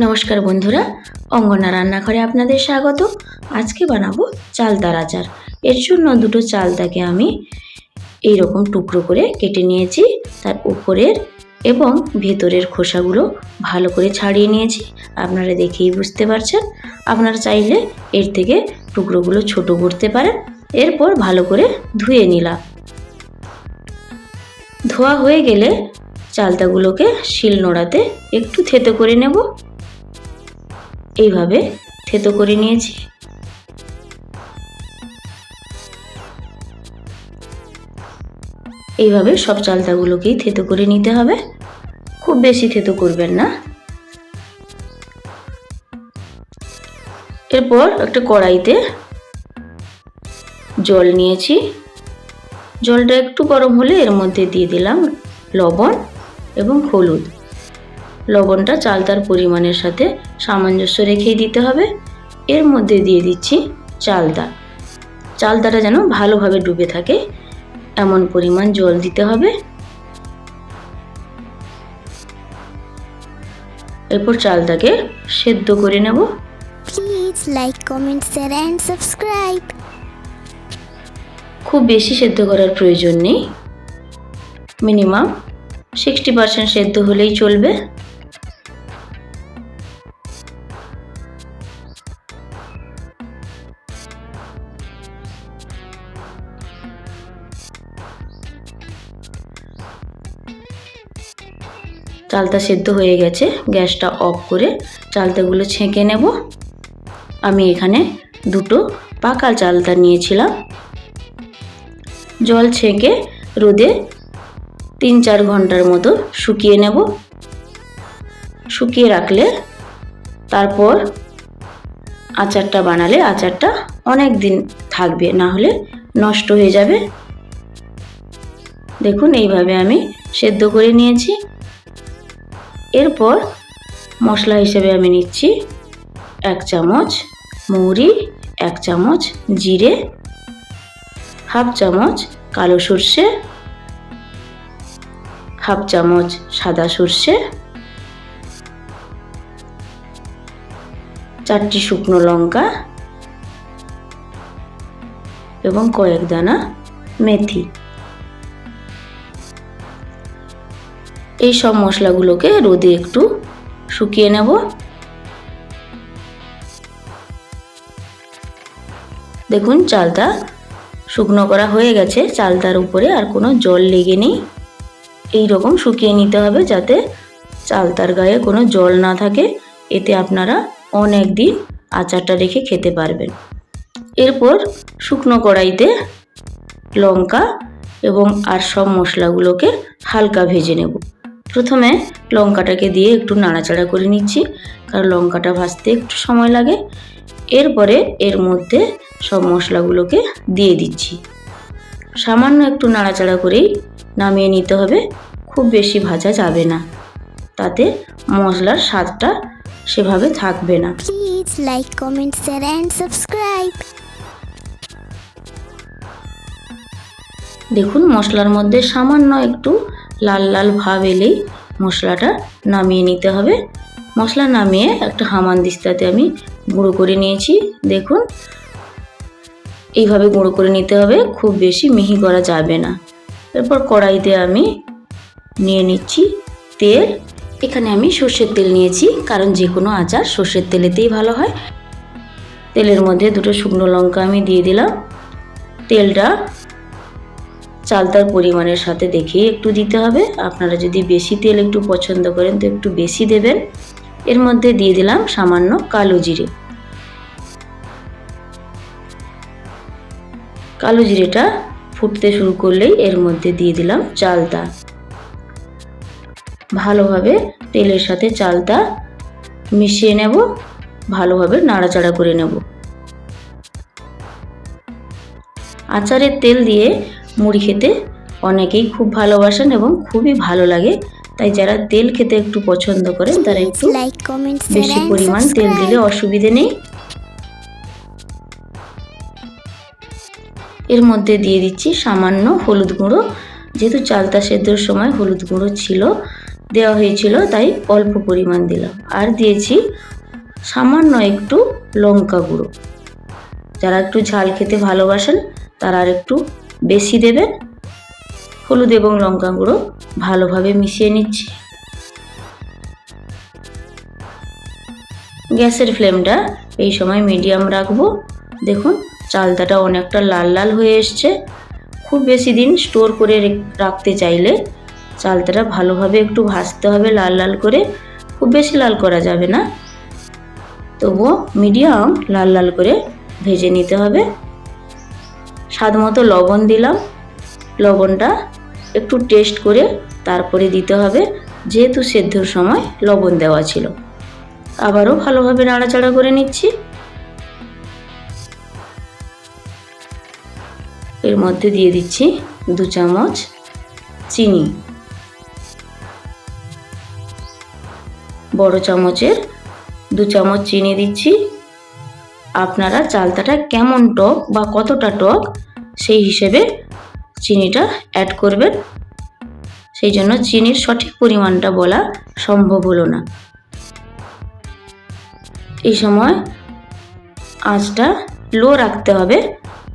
নমস্কার বন্ধুরা, অঙ্গনা রান্নাঘরে আপনাদের স্বাগত। আজকে বানাবো চালতার আচার। এর জন্য দুটো চালতাকে আমি এইরকম টুকরো করে কেটে নিয়েছি। তার উপরের এবং ভেতরের খোসাগুলো ভালো করে ছাড়িয়ে নিয়েছি। আপনারা দেখেই বুঝতে পারছেন। আপনারা চাইলে এর থেকে টুকরোগুলো ছোট করতে পারেন। এরপর ভালো করে ধুয়ে নিলাম। ধোয়া হয়ে গেলে চালতাগুলোকে শিলনোড়াতে একটু থেতো করে নেব। এইভাবে থেতো করে নিয়েছি। এইভাবে সব চালতাগুলোকেই থেতো করে নিতে হবে, খুব বেশি থেতো করবেন না। এরপর একটা কড়াইতে জল নিয়েছি। জলটা একটু গরম হলে এর মধ্যে দিয়ে দিলাম লবণ এবং হলুদ। লবণটা চালতার পরিমাণের সাথে সামঞ্জস্য রেখেই দিতে হবে। এর মধ্যে দিয়ে দিচ্ছি চালতা। চালতাটা যেন ভালোভাবে ডুবে থাকে এমন পরিমাণ জল দিতে হবে। এরপর চালতাকে সেদ্ধ করে নেব। Please like, comment, share and subscribe. খুব বেশি সেদ্ধ করার প্রয়োজন নেই, মিনিমাম 60% সেদ্ধ হলেই চলবে। চালতা সেদ্ধ হয়ে গেছে। গ্যাসটা অফ করে চালতাগুলো ছেঁকে নেব। আমি এখানে দুটো পাকা চালতা নিয়েছিলাম। জল ছেঁকে রোদে 3-4 ঘন্টার মতো শুকিয়ে নেব। শুকিয়ে রাখলে তারপর আচারটা বানালে আচারটা অনেক দিন থাকবে, না হলে নষ্ট হয়ে যাবে। দেখুন এইভাবে আমি সেদ্ধ করে নিয়েছি। এরপর মশলা হিসেবে আমি নিচ্ছি 1 চামচ মৌরি, 1 চামচ জিরে, 1/2 চামচ কালো সর্ষে, 1/2 চামচ সাদা সর্ষে, 4টি শুকনো লঙ্কা এবং কয়েক দানা মেথি। এই সব মশলাগুলোকে রোদে একটু শুকিয়ে নেব। দেখুন চালতা শুকনো করা হয়ে গেছে। চালতার উপরে আর কোনো জল লেগে নেই। এই রকম শুকিয়ে নিতে হবে যাতে চালতার গায়ে কোনো জল না থাকে। এতে আপনারা অনেক দিন আচারটা রেখে খেতে পারবেন। এরপর শুকনো কড়াইতে লঙ্কা এবং আর সব মশলাগুলোকে হালকা ভেজে নেব। প্রথমে লঙ্কাটাকে দিয়ে একটু নাড়াচাড়া করে নিচ্ছি, কারণ লঙ্কাটা ভাজতে একটু সময় লাগে। এরপরে এর মধ্যে সব মশলাগুলোকে দিয়ে দিচ্ছি। সামান্য একটু নাড়াচাড়া করেই নামিয়ে নিতে হবে, খুব বেশি ভাজা যাবে না, তাতে মশলার স্বাদটা সেভাবে থাকবে না। Please like, comment, share and subscribe. দেখুন মশলার মধ্যে সামান্য একটু লাল লাল ভাব এলেই মশলাটা নামিয়ে নিতে হবে। মশলা নামিয়ে একটা হামানদিস্তাতে আমি গুঁড়ো করে নিয়েছি। দেখুন এইভাবে গুঁড়ো করে নিতে হবে, খুব বেশি মিহি করা যাবে না। এরপর কড়াইতে আমি নিয়ে নিচ্ছি তেল। এখানে আমি সর্ষের তেল নিয়েছি, কারণ যে কোনো আচার সর্ষের তেলেতেই ভালো হয়। তেলের মধ্যে দুটো শুকনো লঙ্কা আমি দিয়ে দিলাম। তেলটা চালতার পরিমাণের সাথে দেখেই একটু দিতে হবে। আপনারা যদি বেশি তেল একটু পছন্দ করেন তো একটু বেশি দেবেন। এর মধ্যে দিয়ে দিলাম সামান্য কালো জিরে। কালো জিরেটা ফুটতে শুরু করলেই এর মধ্যে দিয়ে দিলাম চালতা। ভালোভাবে তেলের সাথে চালতা মিশিয়ে নেব, ভালোভাবে নাড়াচাড়া করে নেব। আচারের তেল দিয়ে মুড়ি খেতে অনেকেই খুব ভালোবাসেন এবং খুবই ভালো লাগে। তাই যারা তেল খেতে একটু পছন্দ করেন তারা একটু লাইক, কমেন্ট, বেশি পরিমাণ তেল দিলে অসুবিধে নেই। এর মধ্যে দিয়ে দিচ্ছি সামান্য হলুদ গুঁড়ো। যেহেতু চালতা সেদ্ধর সময় হলুদ গুঁড়ো ছিল, দেওয়া হয়েছিল, তাই অল্প পরিমাণ দিলাম। আর দিয়েছি সামান্য একটু লঙ্কা গুঁড়ো। যারা একটু ঝাল খেতে ভালোবাসেন তারা আর একটু বেশি দেবেন। হলুদ এবং লঙ্কা গুঁড়ো ভালোভাবে মিশিয়ে নিচ্ছি। গ্যাসের ফ্লেমটা এই সময় মিডিয়াম রাখবো। দেখুন চালতাটা অনেকটা লাল লাল হয়ে এসছে। খুব বেশি দিন স্টোর করে রাখতে চাইলে চালতাটা ভালোভাবে একটু ভাজতে হবে লাল লাল করে। খুব বেশি লাল করা যাবে না, তবুও মিডিয়াম লাল লাল করে ভেজে নিতে হবে। স্বাদ মতো লবণ দিলাম। লবণটা একটু টেস্ট করে তারপরে দিতে হবে, যেহেতু সেদ্ধর সময় লবণ দেওয়া ছিল। আবারও ভালোভাবে নাড়াচাড়া করে নিচ্ছি। এর মধ্যে দিয়ে দিচ্ছি 2 চামচ চিনি। বড় চামচের 2 চামচ চিনি দিচ্ছি। আপনারা চালতাটা কেমন টক বা কতটা টক সেই হিসেবে চিনিটা অ্যাড করবেন। সেই জন্য চিনির সঠিক পরিমাণটা বলা সম্ভব হলো না। এই সময় আঁচটা লো রাখতে হবে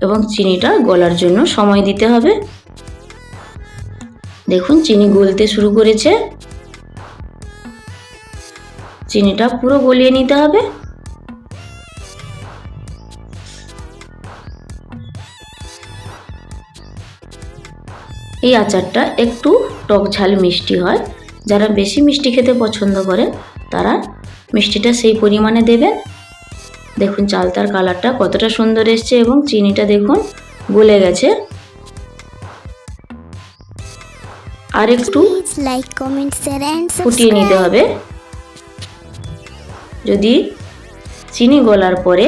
এবং চিনিটা গলার জন্য সময় দিতে হবে। দেখুন চিনি গলতে শুরু করেছে। চিনিটা পুরো গলিয়ে নিতে হবে। এই আচারটা একটু টক ঝাল মিষ্টি হয়। যারা বেশি মিষ্টি খেতে পছন্দ করে তারা মিষ্টিটা সেই পরিমাণে দেবেন। দেখুন চালতার কালারটা কতটা সুন্দর এসছে এবং চিনিটা দেখুন গলে গেছে। আর একটু Please like, comment, share and ফুটিয়ে নিতে subscribe. হবে। যদি চিনি গলার পরে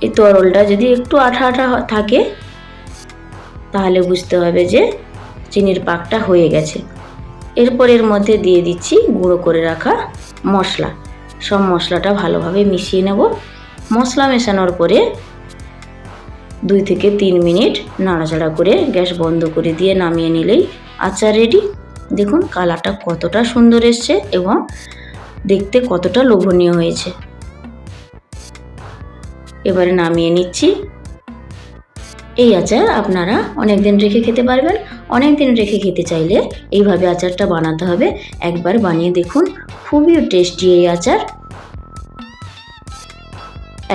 এই তরলটা যদি একটু আঠা আঠা থাকে তাহলে বুঝতে হবে যে চিনির পাকটা হয়ে গেছে। এরপর এর মধ্যে দিয়ে দিচ্ছি গুঁড়ো করে রাখা মশলা। সব মশলাটা ভালোভাবে মিশিয়ে নেব। মশলা মেশানোর পরে 2 থেকে 3 মিনিট নাড়াচাড়া করে গ্যাস বন্ধ করে দিয়ে নামিয়ে নিলেই আচার রেডি। দেখুন কালারটা কতটা সুন্দর এসছে এবং দেখতে কতটা লোভনীয় হয়েছে। এবারে নামিয়ে নিচ্ছি। এই আচার আপনারা অনেক দিন রেখে খেতে পারবেন। অনেক দিন রেখে খেতে চাইলে এইভাবে আচারটা বানাতে হবে। একবার বানিয়ে দেখুন, খুবই টেস্টি এই আচার।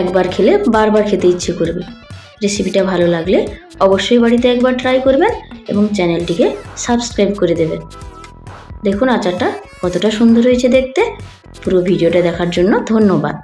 একবার খেলে বারবার খেতে ইচ্ছে করবে। রেসিপিটা ভালো লাগলে অবশ্যই বাড়িতে একবার ট্রাই করবেন এবং চ্যানেলটিকে সাবস্ক্রাইব করে দেবেন। দেখুন আচারটা কতটা সুন্দর হয়েছে দেখতে। পুরো ভিডিওটা দেখার জন্য ধন্যবাদ।